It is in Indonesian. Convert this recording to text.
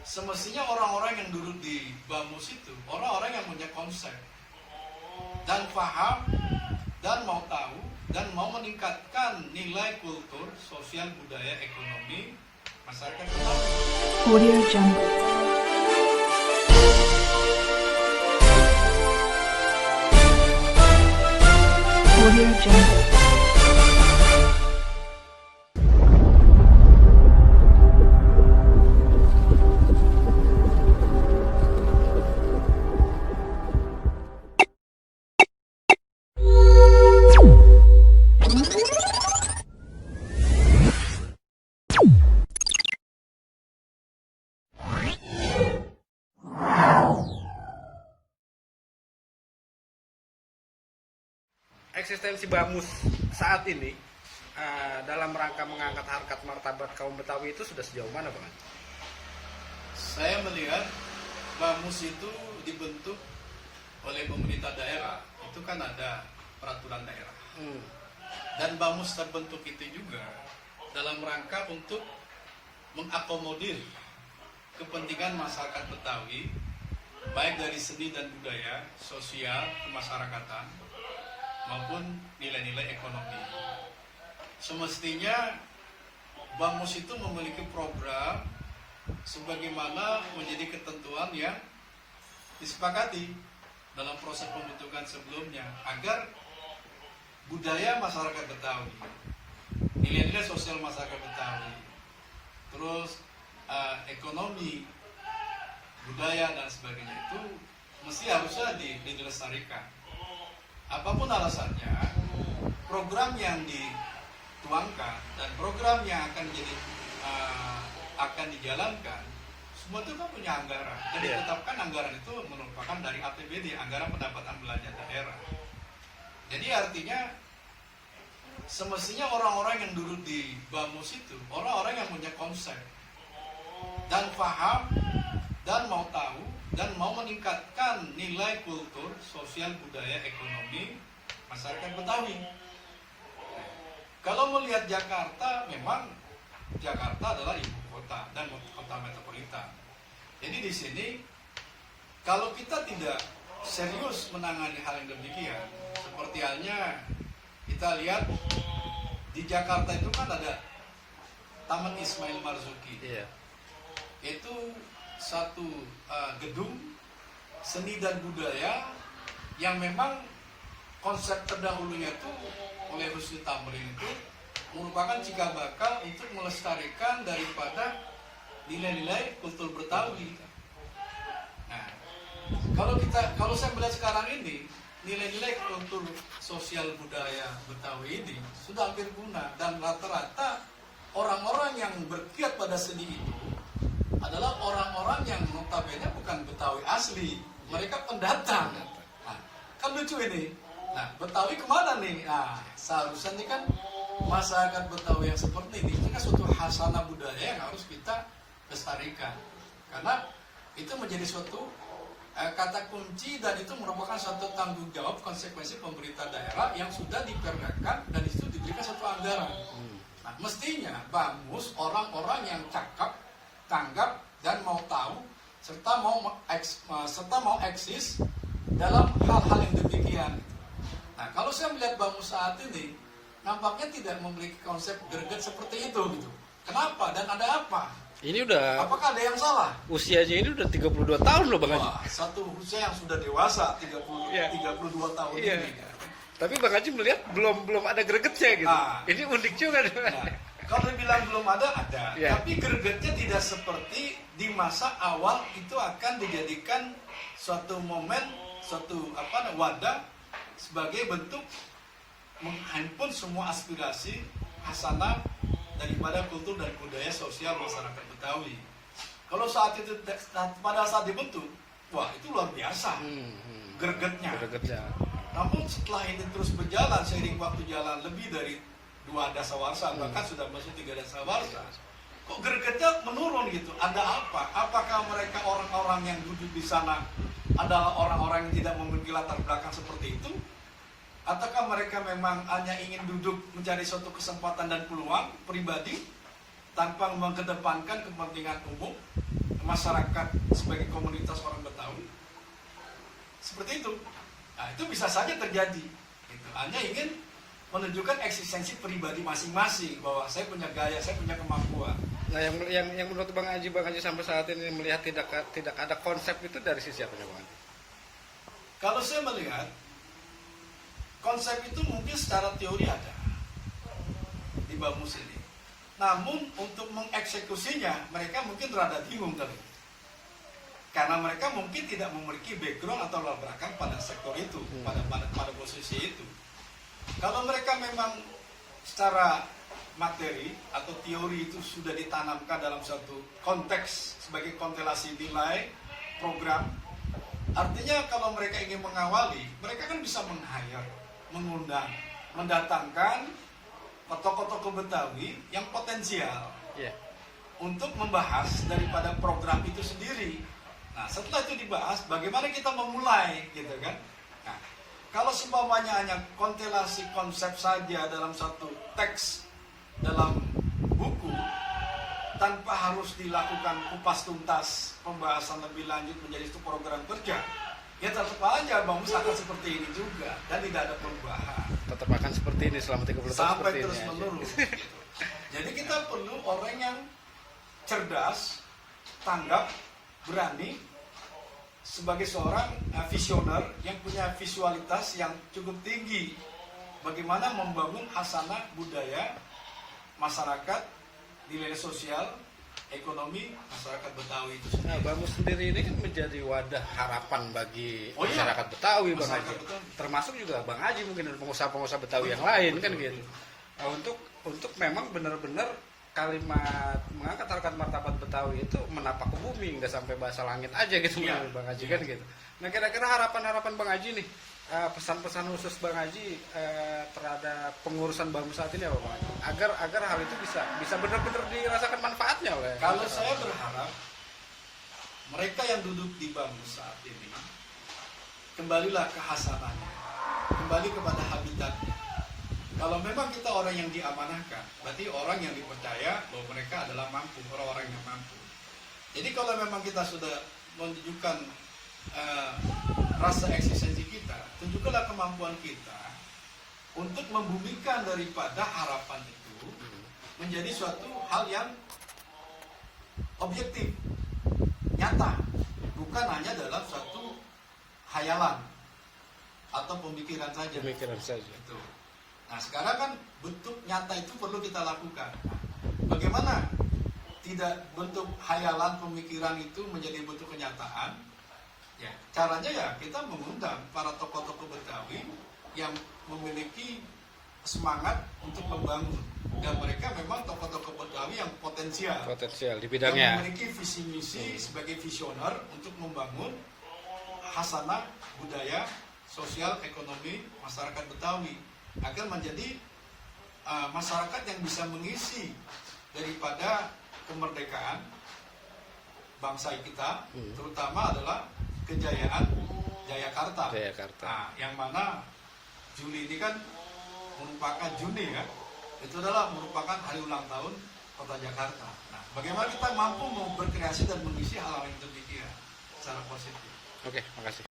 semestinya orang-orang yang duduk di BAMUS itu orang-orang yang punya konsep dan paham dan mau tahu dan mau meningkatkan nilai kultur, sosial, budaya, ekonomi masyarakat Betawi. Audio Jungle. Audio Jungle. Eksistensi BAMUS saat ini dalam rangka mengangkat harkat martabat kaum Betawi itu sudah sejauh mana, Bang? Saya melihat BAMUS itu dibentuk oleh pemerintah daerah. Itu kan ada peraturan daerah. Dan BAMUS terbentuk itu juga dalam rangka untuk mengakomodir kepentingan masyarakat Betawi, baik dari seni dan budaya, sosial, kemasyarakatan, maupun nilai-nilai ekonomi. Semestinya BAMUS itu memiliki program sebagaimana menjadi ketentuan yang disepakati dalam proses pembentukan sebelumnya, agar budaya masyarakat Betawi, nilai-nilai sosial masyarakat Betawi, terus ekonomi, budaya dan sebagainya itu mesti harusnya dilestarikan. Apapun alasannya, program yang dituangkan dan program yang akan dijalankan, semua itu kan punya anggaran. Dan ditetapkan anggaran itu merupakan dari APBD, anggaran pendapatan belanja daerah. Jadi artinya semestinya orang-orang yang duduk di BAMUS itu orang-orang yang punya konsep dan paham dan mau tahu dan mau meningkatkan nilai kultur, sosial, budaya, ekonomi masyarakat Betawi. Kalau melihat Jakarta, memang Jakarta adalah ibu kota dan kota metropolitan. Jadi di sini kalau kita tidak serius menangani hal yang demikian, seperti halnya kita lihat di Jakarta itu kan ada Taman Ismail Marzuki. Itu satu gedung seni dan budaya yang memang konsep terdahulunya itu oleh Husni Tamrin itu merupakan cikal bakal untuk melestarikan daripada nilai-nilai kultur Betawi. Nah, kalau saya melihat sekarang ini nilai-nilai kultur sosial budaya Betawi ini sudah hampir punah, dan rata-rata orang-orang yang berkiat pada seni itu adalah orang-orang yang notabene bukan Betawi asli, mereka pendatang. Nah, kan lucu ini. Nah, Betawi kemana nih? Nah, seharusnya ini kan masyarakat Betawi yang seperti ini kan suatu khasanah budaya yang harus kita lestarikan, karena itu menjadi suatu kata kunci, dan itu merupakan suatu tanggung jawab konsekuensi pemerintah daerah yang sudah diperdakan dan itu diberikan suatu anggaran. Nah, mestinya BAMUS orang-orang yang cakap, tanggap dan mau tahu serta mau eksis dalam hal-hal yang demikian. Nah, kalau saya melihat BAMUS saat ini nampaknya tidak memiliki konsep greget seperti itu gitu. Kenapa dan ada apa? Ini udah, apakah ada yang salah? usianya ini udah 32 tahun loh, Bang Haji. Wah, satu usia yang sudah dewasa 32 tahun ini. Tapi Bang Haji melihat belum ada gregetnya gitu. Nah, ini unik juga. Nah, kalau dibilang belum ada, tapi gregetnya tidak seperti di masa awal itu akan dijadikan suatu momen, suatu wadah sebagai bentuk menghimpun semua aspirasi hasanah daripada kultur dan budaya sosial masyarakat Betawi. Kalau pada saat dibentuk, wah itu luar biasa gregetnya. Namun setelah ini terus berjalan, seiring waktu jalan lebih dari 2 dasawarsa, bahkan sudah masuk 3 dasawarsa, kok gregetnya menurun gitu. Ada apa? Apakah mereka orang-orang yang duduk di sana adalah orang-orang yang tidak memiliki latar belakang seperti itu? Ataukah mereka memang hanya ingin duduk mencari suatu kesempatan dan peluang pribadi tanpa mengedepankan kepentingan umum, masyarakat sebagai komunitas orang Betawi. Seperti itu. Nah, itu bisa saja terjadi. Gitu. Hanya ingin menunjukkan eksistensi pribadi masing-masing bahwa saya punya gaya, saya punya kemampuan. Nah, yang menurut Bang Haji sampai saat ini melihat tidak ada konsep itu dari sisi apa Bang Haji? Kalau saya melihat konsep itu mungkin secara teori ada di BAMUS ini. Namun untuk mengeksekusinya mereka mungkin rada bingung tadi. Karena mereka mungkin tidak memiliki background atau latar belakang pada sektor itu, pada posisi itu. Kalau mereka memang secara materi atau teori itu sudah ditanamkan dalam satu konteks sebagai konstelasi nilai program, artinya kalau mereka ingin mengawali, mereka kan bisa meng-hire, mengundang, mendatangkan tokoh-tokoh Betawi yang potensial untuk membahas daripada program itu sendiri. Nah, setelah itu dibahas, bagaimana kita memulai, gitu kan? Nah, kalau seumpamanya hanya konstelasi konsep saja dalam satu teks dalam buku, tanpa harus dilakukan kupas tuntas pembahasan lebih lanjut menjadi satu program kerja, ya tetap aja BAMUS akan seperti ini juga dan tidak ada perubahan. Tetap akan seperti ini selama 30 tahun Sampai seperti terus ini menerus. Gitu. Jadi kita perlu orang yang cerdas, tanggap, berani, sebagai seorang visioner yang punya visualitas yang cukup tinggi. Bagaimana membangun hasanah budaya masyarakat, nilai sosial, ekonomi masyarakat Betawi itu sendiri. Nah, BAMUS sendiri ini kan menjadi wadah harapan bagi masyarakat Betawi, Bang Haji. Termasuk juga Bang Haji mungkin dan pengusaha-pengusaha Betawi yang lain kan gitu. Nah, untuk memang benar-benar kalimat mengangkat harkat martabat Betawi itu menapak ke bumi, nggak sampai bahasa langit aja gitu, Bang Haji kan gitu. Nah, kira-kira harapan-harapan Bang Haji nih, pesan-pesan khusus Bang Haji terhadap pengurusan BAMUS saat ini apa Bang Haji? Agar hal itu bisa benar-benar dirasakan manfaatnya oleh. Kalau saya berharap mereka yang duduk di BAMUS saat ini kembalilah ke hasanahnya, kembali kepada habitatnya. Kalau memang kita orang yang diamanahkan, berarti orang yang dipercaya bahwa mereka adalah mampu, orang-orang yang mampu. Jadi kalau memang kita sudah menunjukkan rasa eksistensi kita, tunjukkanlah kemampuan kita untuk membumikan daripada harapan itu menjadi suatu hal yang objektif, nyata, bukan hanya dalam suatu hayalan atau pemikiran saja. Pemikiran saja. Itu. Nah, sekarang kan bentuk nyata itu perlu kita lakukan. Bagaimana tidak bentuk hayalan pemikiran itu menjadi bentuk kenyataan? Ya, caranya ya kita mengundang para tokoh-tokoh Betawi yang memiliki semangat untuk membangun, dan mereka memang tokoh-tokoh Betawi yang potensial Di bidangnya. yang memiliki visi misi sebagai visioner untuk membangun hasanah budaya, sosial, ekonomi masyarakat Betawi agar menjadi masyarakat yang bisa mengisi daripada kemerdekaan bangsa kita, terutama adalah kejayaan Jayakarta. Nah, yang mana Juli ini kan merupakan Juni kan, itu adalah merupakan hari ulang tahun Kota Jakarta. Nah, bagaimana kita mampu berkreasi dan mengisi hal-hal yang demikian secara positif. Oke, makasih.